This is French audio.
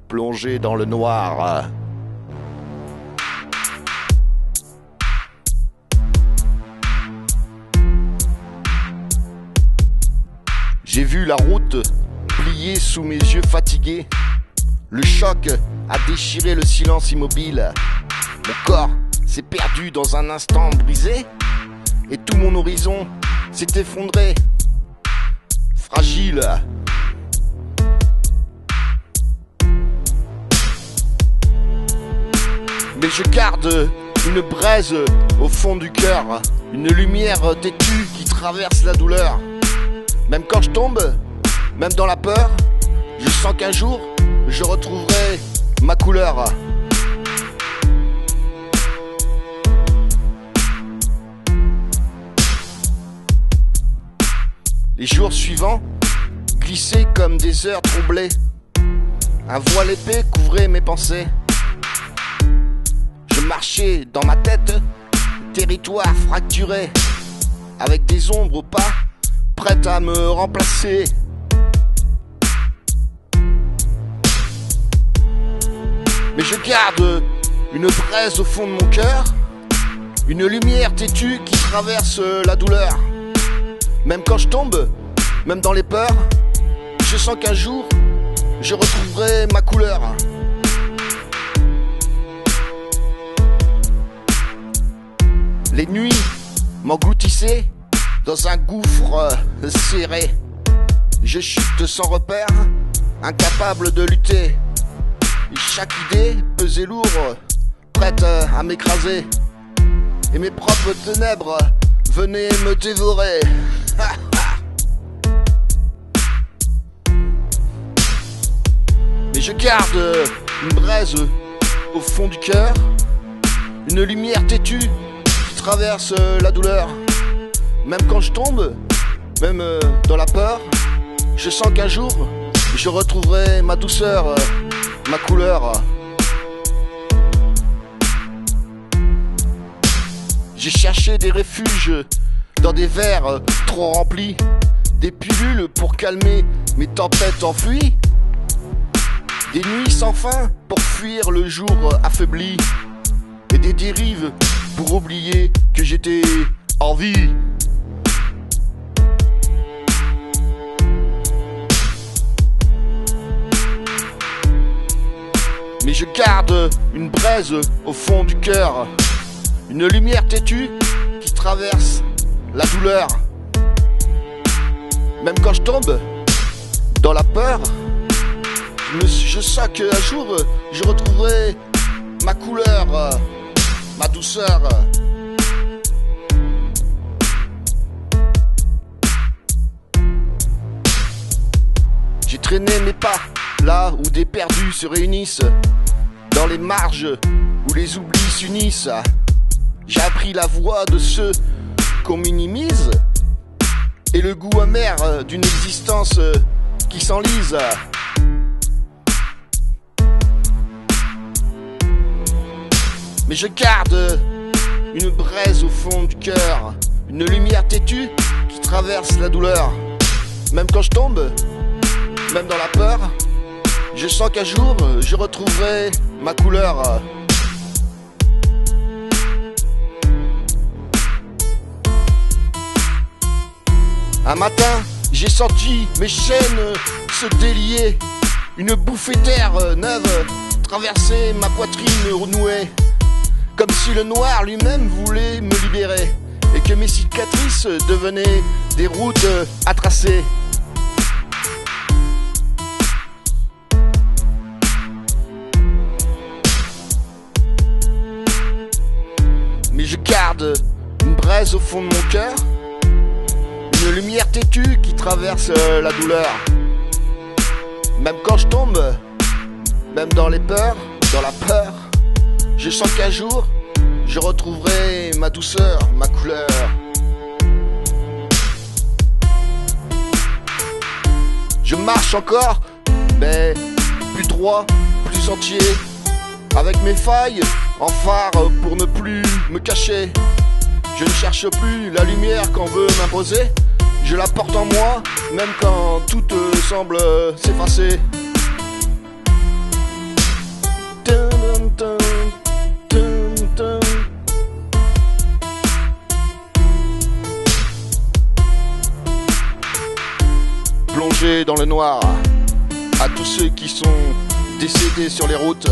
plongé dans le noir. J'ai vu la route plier sous mes yeux fatigués. Le choc a déchiré le silence immobile. Mon corps s'est perdu dans un instant brisé, et tout mon horizon s'est effondré, fragile. Mais je garde une braise au fond du cœur, une lumière têtue qui traverse la douleur. Même quand je tombe, même dans la peur, je sens qu'un jour, je retrouverai ma couleur. Les jours suivants glissaient comme des heures troublées. Un voile épais couvrait mes pensées. Je marchais dans ma tête, territoire fracturé, avec des ombres au pas, prêtes à me remplacer. Mais je garde une braise au fond de mon cœur, une lumière têtue qui traverse la douleur. Même quand je tombe, même dans les peurs, je sens qu'un jour, je retrouverai ma couleur. Les nuits m'engloutissaient dans un gouffre serré. Je chute sans repère, incapable de lutter. Et chaque idée pesait lourd, prête à m'écraser. Et mes propres ténèbres venaient me dévorer. Mais je garde une braise au fond du cœur, une lumière têtue qui traverse la douleur. Même quand je tombe, même dans la peur, je sens qu'un jour, je retrouverai ma douceur, ma couleur. J'ai cherché des refuges dans des verres trop remplis, des pilules pour calmer mes tempêtes enfuies, des nuits sans fin pour fuir le jour affaibli, et des dérives pour oublier que j'étais en vie. Mais je garde une braise au fond du cœur, une lumière têtue qui traverse la douleur. Même quand je tombe dans la peur, je sens qu'un jour je retrouverai ma couleur, ma douceur. J'ai traîné mes pas là où des perdus se réunissent, dans les marges où les oublis s'unissent. J'ai appris la voix de ceux qu'on minimise et le goût amer d'une existence qui s'enlise. Mais je garde une braise au fond du cœur, une lumière têtue qui traverse la douleur. Même quand je tombe, même dans la peur, je sens qu'un jour je retrouverai ma couleur. Un matin, j'ai senti mes chaînes se délier, une bouffée d'air neuve traverser ma poitrine renouée, comme si le noir lui-même voulait me libérer, et que mes cicatrices devenaient des routes à tracer. Mais je garde une braise au fond de mon cœur, une lumière têtue qui traverse la douleur. Même quand je tombe, même dans les peurs, dans la peur, je sens qu'un jour, je retrouverai ma douceur, ma couleur. Je marche encore, mais plus droit, plus entier, avec mes failles en phare pour ne plus me cacher. Je ne cherche plus la lumière qu'on veut m'imposer, je la porte en moi, même quand tout semble s'effacer. dans le noir. À tous ceux qui sont décédés sur les routes,